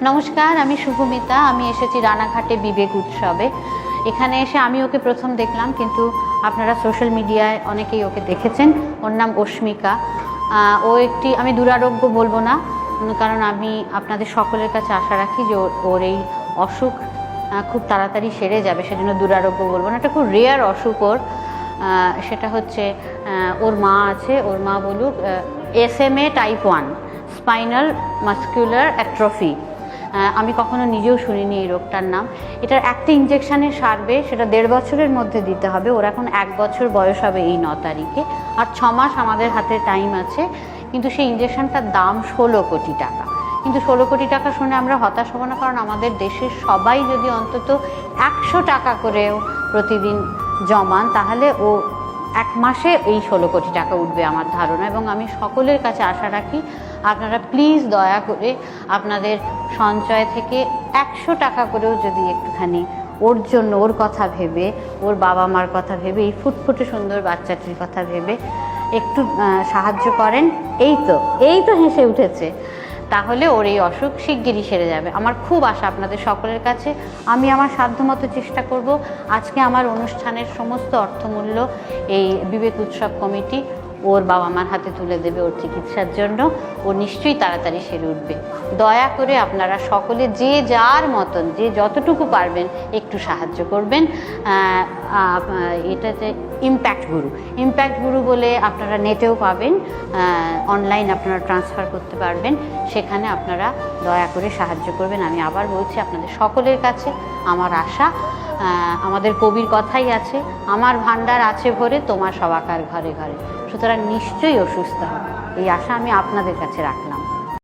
নমস্কার, আমি শুভমিতা। আমি এসেছি রানাঘাটে বিবেক উৎসবে। এখানে এসে আমি ওকে প্রথম দেখলাম, কিন্তু আপনারা সোশ্যাল মিডিয়ায় অনেকেই ওকে দেখেছেন। ওর নাম অস্মিকা। ও একটি, আমি দুরারোগ্য বলবো না, কারণ আমি আপনাদের সকলের কাছে আশা রাখি যে ওর এই অসুখ খুব তাড়াতাড়ি সেরে যাবে, সেজন্য দুরারোগ্য বলবো না। এটা খুব রেয়ার অসুখ ওর। সেটা হচ্ছে ওর মা আছে, ওর মা বলুক SMA type 1 spinal muscular atrophy. আমি কখনো নিজেও শুনিনি এই রোগটার নাম। এটার একটা ইঞ্জেকশানে সারবে, সেটা 1.5 বছরের মধ্যে দিতে হবে। ওর এখন 1 বছর বয়স হবে এই 9 তারিখে, আর 6 মাস আমাদের হাতে টাইম আছে। কিন্তু সেই ইঞ্জেকশানটার দাম 16 কোটি টাকা। কিন্তু 16 কোটি টাকা শুনে আমরা হতাশ হব না, কারণ আমাদের দেশের সবাই যদি অন্তত 100 টাকা করেও প্রতিদিন জমান, তাহলে ও 1 মাসে এই 16 কোটি টাকা উঠবে আমার ধারণা। এবং আমি সকলের কাছে আশা রাখি, আপনারা প্লিজ দয়া করে আপনাদের সঞ্চয় থেকে 100 টাকা করেও যদি একটুখানি ওর জন্য, ওর কথা ভেবে, ওর বাবা মার কথা ভেবে, এই ফুটফুটে সুন্দর বাচ্চাটির কথা ভেবে একটু সাহায্য করেন। এই তো হেসে উঠেছে, তাহলে ওর এই অসুখ শিগগিরই সেরে যাবে। আমার খুব আশা আপনাদের সকলের কাছে। আমি আমার সাধ্যমতো চেষ্টা করব। আজকে আমার অনুষ্ঠানের সমস্ত অর্থমূল্য এই বিবেক উৎসব কমিটি ওর বাবা মার হাতে তুলে দেবে ওর চিকিৎসার জন্য। ও নিশ্চয়ই তাড়াতাড়ি সেরে উঠবে। দয়া করে আপনারা সকলে যে যার মতন, যে যতটুকু পারবেন একটু সাহায্য করবেন। এটাতে ইম্প্যাক্ট গুরু বলে আপনারা নেটেও পাবেন, অনলাইন আপনারা ট্রান্সফার করতে পারবেন। সেখানে আপনারা দয়া করে সাহায্য করবেন। আমি আবার বলছি, আপনাদের সকলের কাছে আমার আশা। আমাদের কবির কথাই আছে, আমার ভাণ্ডার আছে ভরে, তোমার সবাকার ঘরে ঘরে। সুতরাং নিশ্চয়ই অসুস্থ হবে, এই আশা আমি আপনাদের কাছে রাখলাম।